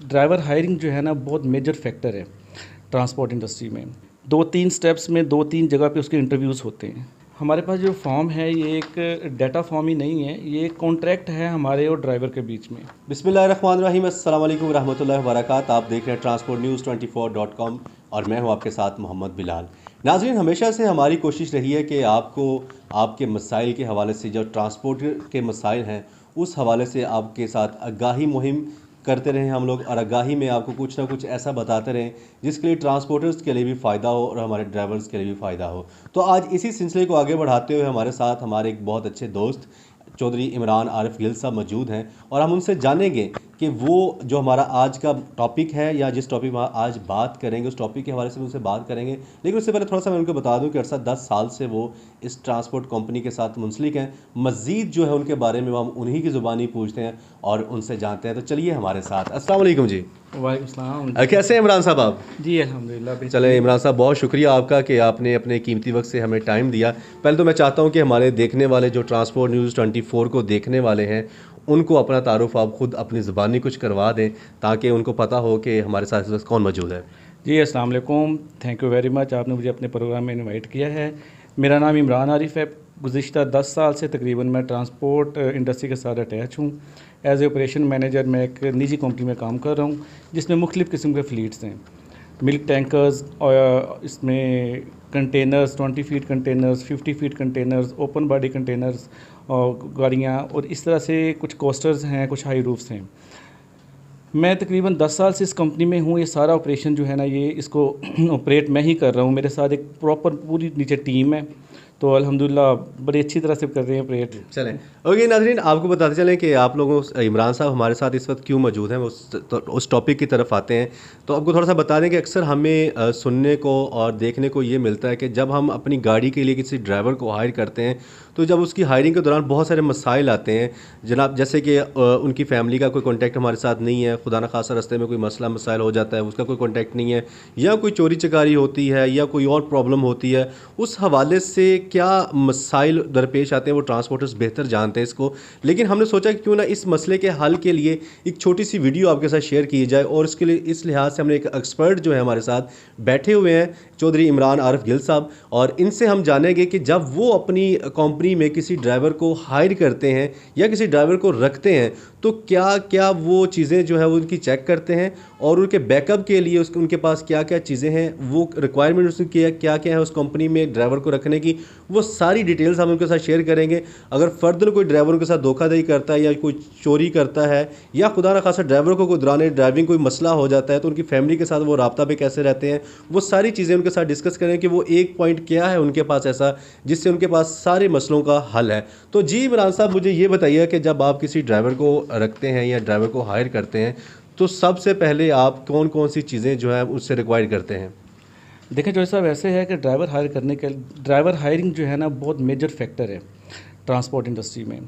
Driver hiring जो है ना बहुत मेजर फैक्टर है ट्रांसपोर्ट इंडस्ट्री में। 2-3 स्टेप्स में 2-3 जगह पे उसके इंटरव्यूज़ होते हैं। हमारे पास जो फॉर्म है ये एक डाटा फॉर्म ही नहीं है, ये एक कॉन्ट्रैक्ट है हमारे और ड्राइवर के बीच में। बिस्मिल्लाहिर्रहमानिर्रहीम, अस्सलाम वालेकुम रहमतुल्लाहि व बरकातहू। आप देख रहे हैं ट्रांसपोर्ट न्यूज़ 24.com और मैं हूं आपके साथ मोहम्मद बिलाल। नाज़रीन, हमेशा से हमारी कोशिश रही है कि आपको आपके मसाइल के हवाले से, जो ट्रांसपोर्ट के मसाइल हैं उस हवाले से आपके साथ आगाही मुहिम करते रहें हम लोग, और आगाही में आपको कुछ ना कुछ ऐसा बताते रहें जिसके लिए ट्रांसपोर्टर्स के लिए भी फ़ायदा हो और हमारे ड्राइवर्स के लिए भी फ़ायदा हो। तो आज इसी सिलसिले को आगे बढ़ाते हुए हमारे साथ हमारे एक बहुत अच्छे दोस्त चौधरी इमरान आरिफ गिल साहब मौजूद हैं और हम उनसे जानेंगे कि वो जो हमारा आज का टॉपिक है या जिस टॉपिक में आज बात करेंगे उस टॉपिक के हवाले से उनसे बात करेंगे। लेकिन उससे पहले थोड़ा सा मैं उनको बता दूं कि अरसा 10 साल से वो इस ट्रांसपोर्ट कंपनी के साथ मुंसलिक हैं। मज़ीद जो है उनके बारे में हम उन्हीं की ज़ुबानी पूछते हैं और उनसे जानते हैं। तो चलिए हमारे साथ। अस्सलाम वालेकुम जी। वालेकुम सलाम। कैसे हैं इमरान साहब आप? जी अल्हम्दुलिल्लाह। चले इमरान साहब, बहुत शुक्रिया आपका कि आपने अपने कीमती वक्त से हमें टाइम दिया। पहले तो मैं चाहता हूं कि हमारे देखने वाले जो ट्रांसपोर्ट न्यूज़ 24 को देखने वाले हैं उनको अपना तारुफ आप ख़ुद अपनी ज़ुबानी कुछ करवा दें ताकि उनको पता हो कि हमारे साथ इस वक्त कौन मौजूद है। जी अस्सलाम वालेकुम, थैंक यू वेरी मच, आपने मुझे अपने प्रोग्राम में इनवाइट किया है। मेरा नाम इमरान आरिफ है। गुज़िश्ता 10 साल से तकरीबन मैं ट्रांसपोर्ट इंडस्ट्री के साथ अटैच हूँ। एज ए ऑपरेशन मैनेजर मैं एक निजी कंपनी में काम कर रहा हूँ जिसमें मुख्तलिफ़ किस्म के फ़्लीट्स हैं। मिल्क टैंकर्स और इसमें containers, 20 feet containers, 50 feet containers, open body containers और गाड़ियाँ, और इस तरह से कुछ कोस्टर्स हैं, कुछ हाई रूफ्स हैं। मैं तकरीबन 10 साल से इस कंपनी में हूँ। ये सारा ऑपरेशन जो है ना ये इसको ऑपरेट मैं ही कर रहा हूँ। मेरे साथ एक प्रॉपर पूरी नीचे टीम है, तो अल्हम्दुलिल्लाह बड़ी अच्छी तरह से कर रहे हैं ऑपरेट। चलें, ओके नाज़रीन, आपको बताते चलें कि आप लोगों इमरान साहब हमारे साथ इस वक्त क्यों मौजूद हैं, उस टॉपिक की तरफ आते हैं। तो आपको थोड़ा सा बता दें कि अक्सर हमें सुनने को और देखने को ये मिलता है कि जब हम अपनी गाड़ी के लिए किसी ड्राइवर को हायर करते हैं तो जब उसकी हायरिंग के दौरान बहुत सारे मसाइल आते हैं जनाब, जैसे कि उनकी फ़ैमिली का कोई कॉन्टैक्ट हमारे साथ नहीं है, खुदा न खासा रास्ते में कोई मसला मसाइल हो जाता है, उसका कोई कॉन्टैक्ट नहीं है, या कोई चोरी चकारी होती है या कोई और प्रॉब्लम होती है, उस हवाले से क्या मसाइल दरपेश आते हैं वो ट्रांसपोर्टर्स बेहतर जानते हैं इसको। लेकिन हमने सोचा कि क्यों ना इस मसले के हल के लिए एक छोटी सी वीडियो आपके साथ शेयर की जाए, और इसके लिए इस लिहाज से हमने एक एक्सपर्ट जो है हमारे साथ बैठे हुए हैं, चौधरी इमरान आरिफ गिल साहब, और इनसे हम जानेंगे कि जब वो अपनी कंपनी में किसी ड्राइवर को हायर करते हैं या किसी ड्राइवर को रखते हैं तो क्या क्या वो चीज़ें जो है वो उनकी चेक करते हैं और उनके बैकअप के लिए उनके पास क्या क्या चीज़ें हैं, वो रिक्वायरमेंट्स क्या क्या क्या है उस कंपनी में ड्राइवर को रखने की, वो सारी डिटेल्स हम उनके साथ शेयर करेंगे। अगर फर्दर कोई ड्राइवर उनके साथ धोखाधड़ी करता है या कोई चोरी करता है या खुदा न खासा ड्राइवर को कोई दौरान ड्राइविंग कोई मसला हो जाता है तो उनकी फैमिली के साथ वो राब्ता पे कैसे रहते हैं, वो सारी चीज़ें उनके साथ डिस्कस करें कि वो एक पॉइंट क्या है उनके पास ऐसा जिससे उनके पास सारे मसलों का हल है। तो जी इमरान साहब, मुझे ये बताइए कि जब आप किसी ड्राइवर को रखते हैं या ड्राइवर को हायर करते हैं तो सबसे पहले आप कौन कौन सी चीज़ें जो है उससे रिक्वायर करते हैं? देखिए जो साहब, ऐसे है कि ड्राइवर हायरिंग जो है ना बहुत मेजर फैक्टर है ट्रांसपोर्ट इंडस्ट्री में।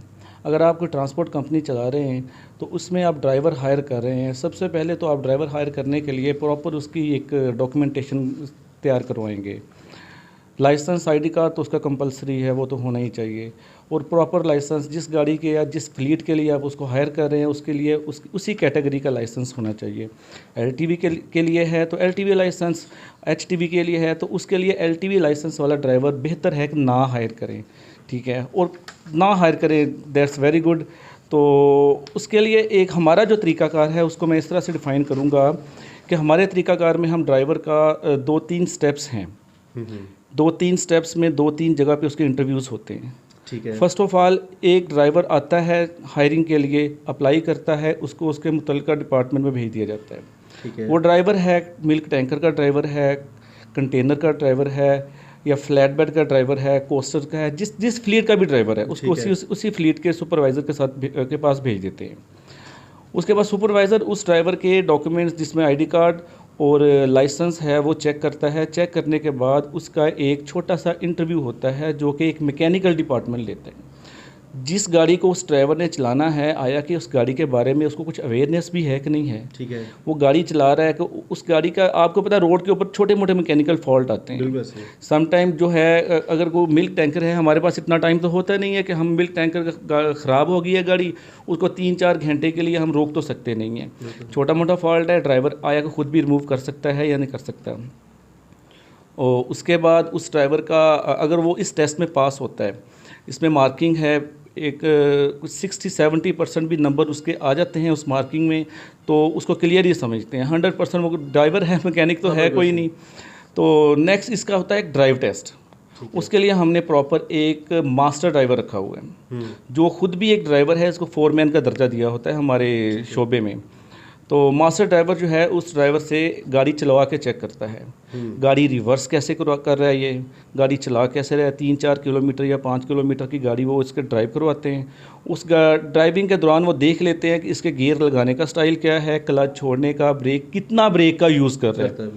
अगर आप कोई ट्रांसपोर्ट कंपनी चला रहे हैं तो उसमें आप ड्राइवर हायर कर रहे हैं, सबसे पहले तो आप ड्राइवर हायर करने के लिए प्रॉपर उसकी एक डॉक्यूमेंटेशन तैयार करवाएंगे। लाइसेंस, आईडी कार्ड तो उसका कंपलसरी है, वो तो होना ही चाहिए, और प्रॉपर लाइसेंस जिस गाड़ी के या जिस फ्लीट के लिए आप उसको हायर कर रहे हैं उसके लिए उसी कैटेगरी का लाइसेंस होना चाहिए। एलटीवी के लिए है तो एलटीवी लाइसेंस, एचटीवी के लिए है तो उसके लिए एलटीवी लाइसेंस वाला ड्राइवर बेहतर है कि ना हायर करें, ठीक है, और ना हायर करें, दैट्स वेरी गुड। तो उसके लिए एक हमारा जो तरीक़ाकार है उसको मैं इस तरह से डिफ़ाइन करूँगा कि हमारे तरीक़ाकार में हम ड्राइवर का 2-3 स्टेप्स हैं। 2-3 स्टेप्स में 2-3 जगह पे उसके इंटरव्यूज़ होते हैं। ठीक है। फ़र्स्ट ऑफ़ ऑल एक ड्राइवर आता है हायरिंग के लिए, अप्लाई करता है, उसको उसके मुतल्लिका डिपार्टमेंट में भेज दिया जाता है। ठीक है। वो ड्राइवर है मिल्क टैंकर का ड्राइवर है, कॉन्टेनर का ड्राइवर है, या फ्लैट बेड का ड्राइवर है, कोस्टर का है, जिस फ्लीट का भी ड्राइवर है उसको उसी फ्लीट के सुपरवाइज़र के पास भेज देते हैं। उसके बाद सुपरवाइज़र उस ड्राइवर के डॉक्यूमेंट्स जिसमें आईडी कार्ड और लाइसेंस है वो चेक करता है। चेक करने के बाद उसका एक छोटा सा इंटरव्यू होता है जो कि एक मैकेनिकल डिपार्टमेंट लेता है। जिस गाड़ी को उस ड्राइवर ने चलाना है, आया कि उस गाड़ी के बारे में उसको कुछ अवेयरनेस भी है कि नहीं है। ठीक है। वो गाड़ी चला रहा है कि उस गाड़ी का, आपको पता है रोड के ऊपर छोटे मोटे मैकेनिकल फॉल्ट आते हैं। बिल्कुल सही। सम टाइम जो है, अगर वो मिल्क टैंकर है, हमारे पास इतना टाइम तो होता नहीं है कि हम मिल्क टैंकर ख़राब हो गई है गाड़ी, उसको 3-4 घंटे के लिए हम रोक तो सकते नहीं हैं। छोटा मोटा फॉल्ट है, ड्राइवर आया कि खुद भी रिमूव कर सकता है या नहीं कर सकता। और उसके बाद उस ड्राइवर का, अगर वो इस टेस्ट में पास होता है, इसमें मार्किंग है एक कुछ 60-70% भी नंबर उसके आ जाते हैं उस मार्किंग में, तो उसको क्लियर ही समझते हैं। 100% वो ड्राइवर है, मैकेनिक तो है कोई नहीं। तो नेक्स्ट इसका होता है एक ड्राइव टेस्ट। उसके लिए हमने प्रॉपर एक मास्टर ड्राइवर रखा हुआ है, जो खुद भी एक ड्राइवर है। इसको फोरमैन का दर्जा दिया होता है हमारे शोबे में। तो मास्टर ड्राइवर जो है उस ड्राइवर से गाड़ी चलवा के चेक करता है, गाड़ी रिवर्स कैसे कर रहा है, ये गाड़ी चला कैसे रहा है। 3-4 किलोमीटर या 5 किलोमीटर की गाड़ी वो इसके ड्राइव करवाते हैं। उस ड्राइविंग के दौरान वो देख लेते हैं कि इसके गियर लगाने का स्टाइल क्या है, क्लच छोड़ने का, ब्रेक कितना ब्रेक का यूज़ कर रहा है।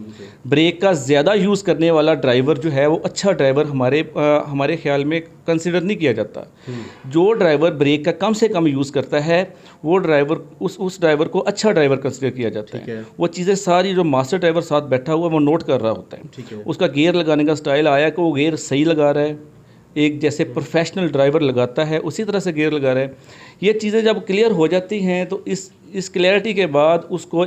ब्रेक का ज़्यादा यूज़ करने वाला ड्राइवर जो है वो अच्छा ड्राइवर हमारे ख्याल में कंसिडर नहीं किया जाता। जो ड्राइवर ब्रेक का कम से कम यूज़ करता है वो ड्राइवर, उस ड्राइवर को अच्छा ड्राइवर कंसिडर किया जाता है। वो चीज़ें सारी जो मास्टर ड्राइवर साथ बैठा हुआ है वो नोट कर रहा होता है। उसका गियर लगाने का स्टाइल आया कि वो गियर सही लगा रहा है, एक जैसे प्रोफेशनल ड्राइवर लगाता है उसी तरह से गियर लगा रहा है। ये चीज़ें जब क्लियर हो जाती हैं तो इस क्लैरिटी के बाद उसको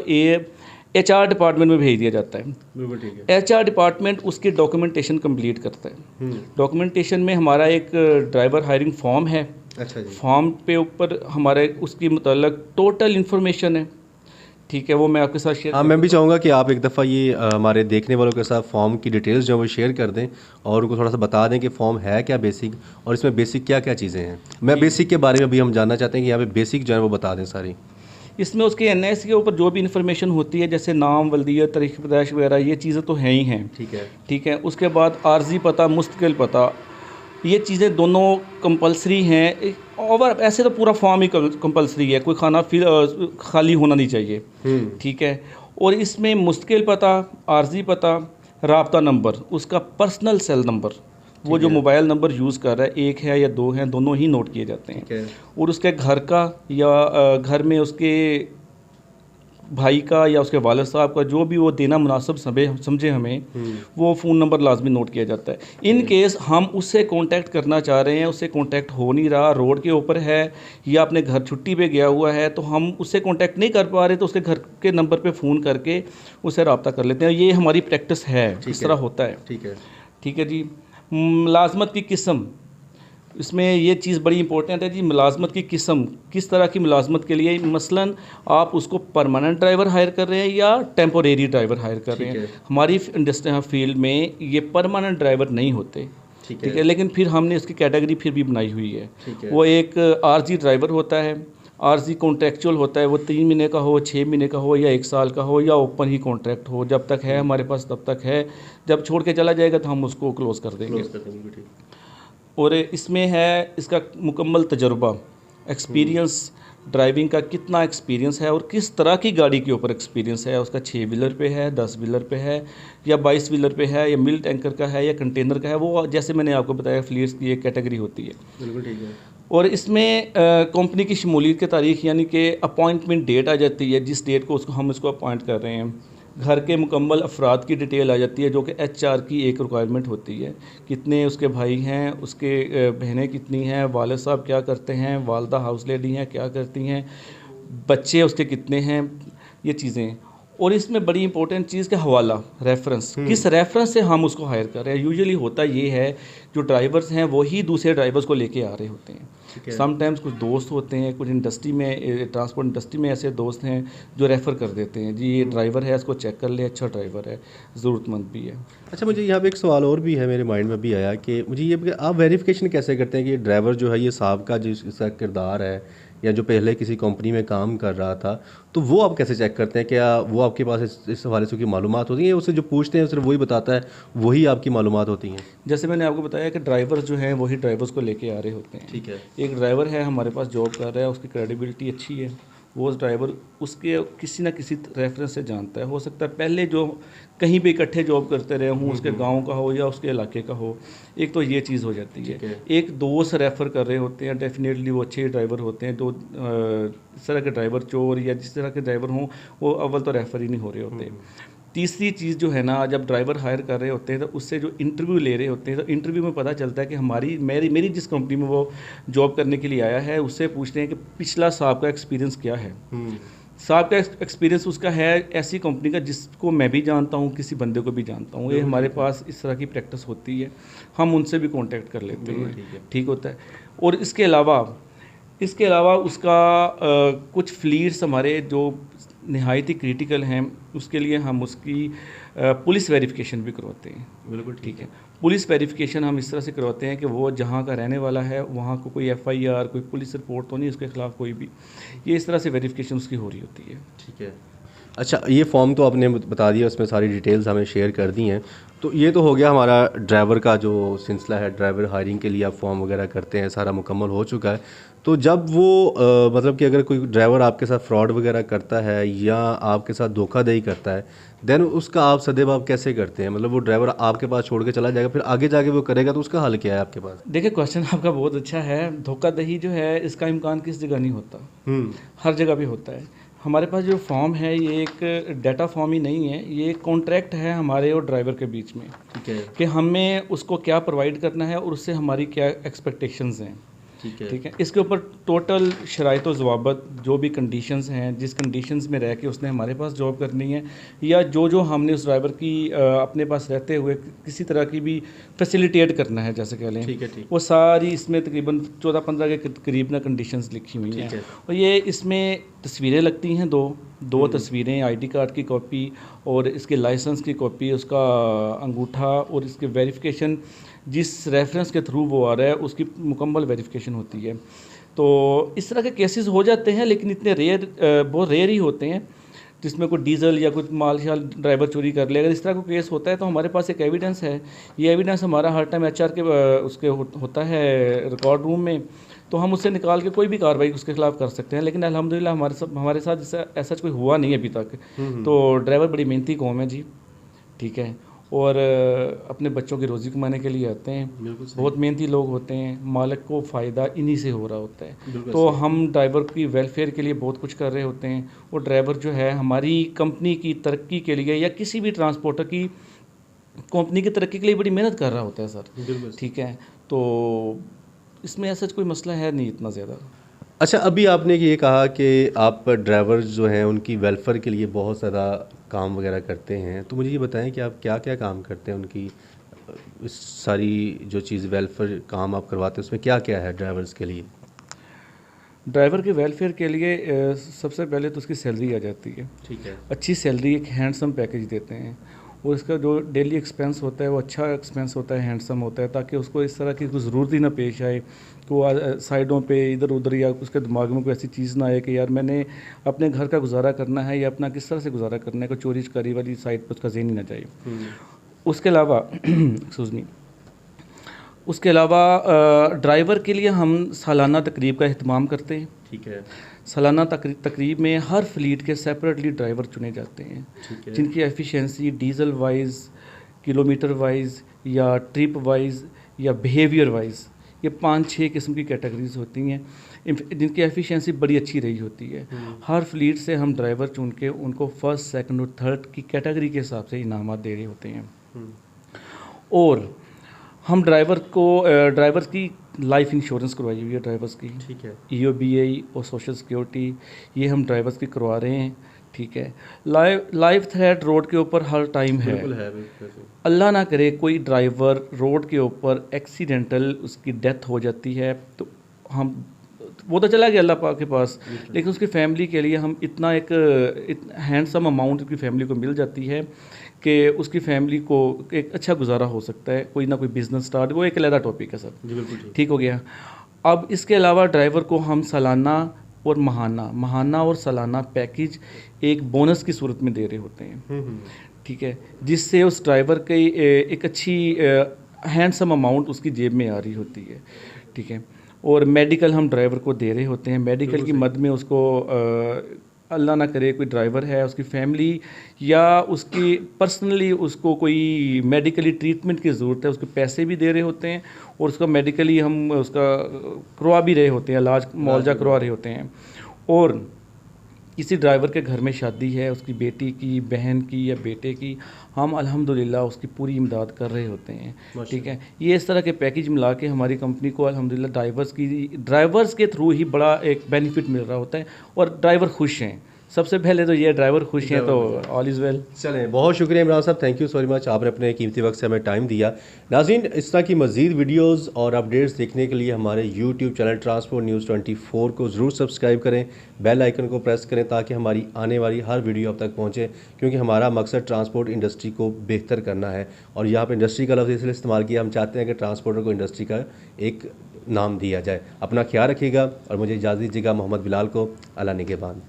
HR डिपार्टमेंट में भेज दिया जाता है। बिल्कुल ठीक है। HR डिपार्टमेंट उसकी डॉक्यूमेंटेशन कंप्लीट करता है। डॉक्यूमेंटेशन में हमारा एक ड्राइवर हायरिंग फॉर्म है। अच्छा जी। फॉर्म पे ऊपर हमारे उसकी मुताल्लिक टोटल इन्फॉर्मेशन है। ठीक है, वो मैं आपके साथ शेयर। हाँ, मैं भी चाहूँगा कि आप एक दफ़ा ये हमारे देखने वालों के साथ फॉर्म की डिटेल्स जो है वो शेयर कर दें और उनको थोड़ा सा बता दें कि फॉर्म है क्या बेसिक, और इसमें बेसिक क्या क्या चीज़ें हैं। मैं बेसिक के बारे में भी हम जानना चाहते हैं कि यहाँ पे बेसिक जो है वो बता दें सारी। इसमें उसके NIC के ऊपर जो भी इन्फॉर्मेशन होती है, जैसे नाम, वल्दियत, तारीख़ पैदाइश वगैरह, ये चीज़ें तो हैं ही हैं। ठीक है। ठीक है। उसके बाद आर्जी पता, मुस्तकिल पता, ये चीज़ें दोनों कंपलसरी हैं। और ऐसे तो पूरा फॉर्म ही कंपलसरी है, कोई खाना फिर खाली होना नहीं चाहिए। ठीक है। और इसमें मुस्तकिल पता, आर्जी पता, राब्ता नंबर, उसका पर्सनल सेल नंबर, वो जो मोबाइल नंबर यूज़ कर रहा है, एक है या दो हैं, दोनों ही नोट किए जाते हैं। और उसके घर का या घर में उसके भाई का या उसके वालिद साहब का जो भी वो देना मुनासिब समझे हमें, वो फ़ोन नंबर लाजमी नोट किया जाता है। इन केस हम उससे कांटेक्ट करना चाह रहे हैं, उससे कांटेक्ट हो नहीं रहा, रोड के ऊपर है या अपने घर छुट्टी पे गया हुआ है, तो हम उससे कांटेक्ट नहीं कर पा रहे, तो उसके घर के नंबर पे फ़ोन करके उससे रब्ता कर लेते हैं। ये हमारी प्रैक्टिस है, इस तरह होता है। ठीक है। ठीक है जी। मुलाजमत की किस्म, इसमें ये चीज़ बड़ी इंपॉर्टेंट है जी। मुलाजमत की किस्म, किस तरह की मुलाजमत के लिए, मसलन आप उसको परमानेंट ड्राइवर हायर कर रहे हैं या टेम्पोरेरी ड्राइवर हायर कर रहे हैं। हमारी इंडस्ट्री फील्ड में ये परमानेंट ड्राइवर नहीं होते। ठीक है। लेकिन फिर हमने इसकी कैटेगरी फिर भी बनाई हुई है। वो एक आर्जी ड्राइवर होता है, आर्जी कॉन्ट्रेक्चुअल होता है। वो 3 महीने का हो, 6 महीने का हो या 1 साल का हो या ओपन ही कॉन्ट्रैक्ट हो, जब तक है हमारे पास तब तक है, जब छोड़ के चला जाएगा तो हम उसको क्लोज़ कर देंगे। और इसमें है इसका मुकम्मल तजुर्बा, एक्सपीरियंस, ड्राइविंग का कितना एक्सपीरियंस है और किस तरह की गाड़ी के ऊपर एक्सपीरियंस है। उसका 6 व्हीलर पे है, 10 व्हीलर पे है या 22 व्हीलर पे है, या मिल्क टैंकर का है या कंटेनर का है। वो जैसे मैंने आपको बताया फ्लीट्स की एक कैटेगरी होती है। बिल्कुल ठीक है। और इसमें कंपनी की शमूलियत की तारीख यानी कि अपॉइंटमेंट डेट आ जाती है, जिस डेट को हम इसको अपॉइंट कर रहे हैं। घर के मुकम्मल अफराद की डिटेल आ जाती है, जो कि HR की एक रिक्वायरमेंट होती है। कितने उसके भाई हैं, उसके बहनें कितनी हैं, वालिद साहब क्या करते हैं, वालदा हाउस लेडी हैं क्या करती हैं, बच्चे उसके कितने हैं, ये चीज़ें। और इसमें बड़ी इंपॉर्टेंट चीज़ का हवाला, रेफरेंस, किस रेफरेंस से हम उसको हायर कर रहे हैं। यूजुअली होता ये है, जो ड्राइवर्स हैं वही दूसरे ड्राइवर्स को लेके आ रहे होते हैं। समटाइम्स कुछ दोस्त होते हैं, कुछ इंडस्ट्री में, ट्रांसपोर्ट इंडस्ट्री में ऐसे दोस्त हैं जो रेफ़र कर देते हैं, जी ये ड्राइवर है, इसको चेक कर ले, अच्छा ड्राइवर है, ज़रूरतमंद भी है। अच्छा, मुझे यहाँ पे एक सवाल और भी है, मेरे माइंड में भी आया कि मुझे ये, आप वेरिफिकेशन कैसे करते हैं कि ड्राइवर जो है ये साहब का जो इसका किरदार है या जो पहले किसी कंपनी में काम कर रहा था, तो वो आप कैसे चेक करते हैं? क्या वो आपके पास इस हवाले से की मालूमात होती है, उससे जो पूछते हैं सिर्फ वही बताता है, वही आपकी मालूमात होती हैं? जैसे मैंने आपको बताया कि ड्राइवर्स जो हैं वही ड्राइवर्स को लेके आ रहे होते हैं। ठीक है। एक ड्राइवर है हमारे पास जॉब कर रहा है, उसकी क्रेडिबिलिटी अच्छी है, वो उस ड्राइवर उसके किसी ना किसी रेफरेंस से जानता है। हो सकता है पहले जो कहीं पे इकट्ठे जॉब करते रहे हों, उसके गांव का हो या उसके इलाके का हो, एक तो ये चीज़ हो जाती है। एक दोस्त रेफ़र कर रहे होते हैं, डेफिनेटली वो अच्छे ड्राइवर होते हैं। तो इस तरह के ड्राइवर चोर या जिस तरह के ड्राइवर हों, वो अव्वल तो रेफ़र ही नहीं हो रहे होते। तीसरी चीज़ जो है ना, जब ड्राइवर हायर कर रहे होते हैं तो उससे जो इंटरव्यू ले रहे होते हैं, तो इंटरव्यू में पता चलता है कि मेरी जिस कंपनी में वो जॉब करने के लिए आया है, उससे पूछते हैं कि पिछला साहब का एक्सपीरियंस क्या है। साहब का एक्सपीरियंस उसका है ऐसी कंपनी का जिसको मैं भी जानता हूँ, किसी बंदे को भी जानता हूँ। ये हमारे पास इस तरह की प्रैक्टिस होती है, हम उनसे भी कांटेक्ट कर लेते हैं, ठीक होता है। और इसके अलावा उसका कुछ फ्लीट्स हमारे जो नहायत ही क्रिटिकल हैं, उसके लिए हम उसकी पुलिस वेरिफिकेशन भी करवाते हैं। बिल्कुल ठीक है। पुलिस वेरिफिकेशन हम इस तरह से करवाते हैं कि वो जहाँ का रहने वाला है वहाँ को कोई FIR, कोई पुलिस रिपोर्ट तो नहीं उसके खिलाफ कोई भी, ये इस तरह से वेरिफिकेशन उसकी हो रही होती है। ठीक है। अच्छा, ये फॉर्म तो आपने बता दिया, उसमें सारी डिटेल्स हमें शेयर कर दी हैं। तो ये तो हो गया हमारा ड्राइवर का जो सिलसिला है, ड्राइवर हायरिंग के लिए आप फॉर्म वगैरह करते हैं, सारा मुकम्मल हो चुका है। तो जब वो मतलब कि अगर कोई ड्राइवर आपके साथ फ्रॉड वगैरह करता है या आपके साथ धोखाधड़ी करता है, देन उसका आप सदेबाप कैसे करते हैं? मतलब वो ड्राइवर आपके पास छोड़ के चला जाएगा, फिर आगे जाके वो करेगा, तो उसका हल क्या है आपके पास? देखिए, क्वेश्चन आपका बहुत अच्छा है। धोखाधड़ी जो है इसका इम्कान किस जगह नहीं होता, हर जगह भी होता है। हमारे पास जो फॉर्म है ये एक डाटा फॉर्म ही नहीं है, ये एक कॉन्ट्रैक्ट है हमारे और ड्राइवर के बीच में। ठीक है। कि हमें उसको क्या प्रोवाइड करना है और उससे हमारी क्या एक्सपेक्टेशंस हैं। ठीक है। इसके ऊपर टोटल शराइत व ज़वाबत जो भी कंडीशंस हैं, जिस कंडीशंस में रह के उसने हमारे पास जॉब करनी है, या जो हमने उस ड्राइवर की अपने पास रहते हुए किसी तरह की भी फैसिलिटेट करना है, जैसे कह लें, ठीक है। वो सारी इसमें तकरीबन 14-15 के करीब ना कंडीशंस लिखी हुई हैं। और ये इसमें तस्वीरें लगती हैं, दो तस्वीरें, ID कार्ड की कॉपी और इसके लाइसेंस की कॉपी, उसका अंगूठा और इसके वेरिफिकेशन, जिस रेफरेंस के थ्रू वो आ रहा है उसकी मुकम्मल वेरिफिकेशन होती है। तो इस तरह के केसेस हो जाते हैं, लेकिन इतने बहुत रेयर ही होते हैं जिसमें कोई डीजल या कुछ माल शाल ड्राइवर चोरी कर ले। अगर इस तरह का केस होता है तो हमारे पास एक एविडेंस है। ये एविडेंस हमारा हर टाइम HR के उसके होता है रिकॉर्ड रूम में, तो हम उससे निकाल के कोई भी कार्रवाई उसके खिलाफ कर सकते हैं। लेकिन अल्हम्दुलिल्लाह हमारे साथ ऐसा कोई हुआ नहीं है अभी तक। तो ड्राइवर बड़ी मेहनती कौम है जी, ठीक है, और अपने बच्चों की रोज़ी कमाने के लिए आते हैं। बहुत मेहनती लोग होते हैं, मालिक को फ़ायदा इन्हीं से हो रहा होता है। तो हम ड्राइवर की वेलफेयर के लिए बहुत कुछ कर रहे होते हैं। और ड्राइवर जो है हमारी कंपनी की तरक्की के लिए या किसी भी ट्रांसपोर्टर की कंपनी की तरक्की के लिए बड़ी मेहनत कर रहा होता है सर। ठीक है, तो इसमें ऐसा कोई मसला है नहीं इतना ज़्यादा। अच्छा, अभी आपने ये कहा कि आप ड्राइवर जो हैं उनकी वेलफेयर के लिए बहुत ज़्यादा काम वगैरह करते हैं, तो मुझे ये बताएं कि आप क्या क्या काम करते हैं उनकी, इस सारी जो चीज़ वेलफेयर काम आप करवाते हैं उसमें क्या क्या है ड्राइवर्स के लिए? ड्राइवर के वेलफेयर के लिए सबसे पहले तो उसकी सैलरी आ जाती है। ठीक है। अच्छी सैलरी, एक हैंडसम पैकेज देते हैं, और इसका जो डेली एक्सपेंस होता है वो अच्छा एक्सपेंस होता है, हैंडसम होता है, ताकि उसको इस तरह की कोई ज़रूरत ही ना पेश आए कि वो साइडों पे इधर उधर या उसके दिमाग में कोई ऐसी चीज़ ना आए कि यार मैंने अपने घर का गुजारा करना है या अपना किस तरह से गुजारा करना है, कोई चोरी चकारी वाली साइड पर उसका ज़हन ही ना जाए। उसके अलावा एक्सक्यूज़ मी, उसके अलावा ड्राइवर के लिए हम सालाना तकरीब का अहतमाम करते हैं। ठीक है। सालाना तकरीब में हर फ्लीट के सेपरेटली ड्राइवर चुने जाते हैं, जिनकी efficiency diesel wise, kilometre wise या ट्रिप वाइज या बिहेवियर वाइज, ये 5-6 किस्म की कैटेगरीज होती हैं जिनकी एफिशिएंसी बड़ी अच्छी रही होती है। हर फ्लीट से हम ड्राइवर चुन के उनको फर्स्ट, सेकंड और थर्ड की कैटेगरी के हिसाब से इनामात दे रहे होते हैं। और हम ड्राइवर की लाइफ इंश्योरेंस करवाई हुई है ड्राइवर्स की। ठीक है। EOBA और सोशल सिक्योरिटी, ये हम ड्राइवर्स की करवा रहे हैं। ठीक है। लाइफ थ्रेट रोड के ऊपर हर टाइम है। अल्लाह ना करे कोई ड्राइवर रोड के ऊपर एक्सीडेंटल उसकी डेथ हो जाती है तो वो तो चला गया अल्लाह पाक के पास, लेकिन उसकी फैमिली के लिए हम इतना एक हैंडसम अमाउंट उसकी फैमिली को मिल जाती है कि उसकी फैमिली को एक अच्छा गुजारा हो सकता है, कोई ना कोई बिज़नेस स्टार्ट, वो एक अलग टॉपिक है सर। ठीक हो गया। अब इसके अलावा ड्राइवर को हम सालाना और महाना और सालाना पैकेज एक बोनस की सूरत में दे रहे होते हैं। ठीक है, जिससे उस ड्राइवर की एक अच्छी हैंडसम अमाउंट उसकी जेब में आ रही होती है। ठीक है। और मेडिकल हम ड्राइवर को दे रहे होते हैं। मेडिकल की मद में उसको अल्लाह ना करे कोई ड्राइवर है, उसकी फैमिली या उसकी पर्सनली उसको कोई मेडिकली ट्रीटमेंट की ज़रूरत है, उसके पैसे भी दे रहे होते हैं और उसका मेडिकली हम उसका करवा भी रहे होते हैं, इलाज मुआवजा करवा रहे होते हैं। और किसी ड्राइवर के घर में शादी है, उसकी बेटी की, बहन की या बेटे की, हम अल्हम्दुलिल्लाह उसकी पूरी इमदाद कर रहे होते हैं। ठीक है, ये इस तरह के पैकेज मिला के हमारी कंपनी को अल्हम्दुलिल्लाह ड्राइवर्स के थ्रू ही बड़ा एक बेनिफिट मिल रहा होता है और ड्राइवर खुश हैं। सबसे पहले तो ये ड्राइवर खुश हैं तो ऑल इज़ वेल। चलें, बहुत शुक्रिया इमरान साहब, थैंक यू सो मच, आपने अपने कीमती वक्त से हमें टाइम दिया। नाज़रीन, इस तरह की मज़ीद वीडियोस और अपडेट्स देखने के लिए हमारे यूट्यूब चैनल ट्रांसपोर्ट न्यूज़ 24 को ज़रूर सब्सक्राइब करें, बेल आइकन को प्रेस करें ताकि हमारी आने वाली हर वीडियो अब तक पहुँचे, क्योंकि हमारा मकसद ट्रांसपोर्ट इंडस्ट्री को बेहतर करना है। और यहाँ पर इंडस्ट्री का लफ्ज़ इसलिए इस्तेमाल किया, हम चाहते हैं कि ट्रांसपोर्टर को इंडस्ट्री का एक नाम दिया जाए। अपना ख्याल रखिएगा और मुझे इजाज़त दीजिएगा। मोहम्मद बिलाल को अल्लाह निगहबान।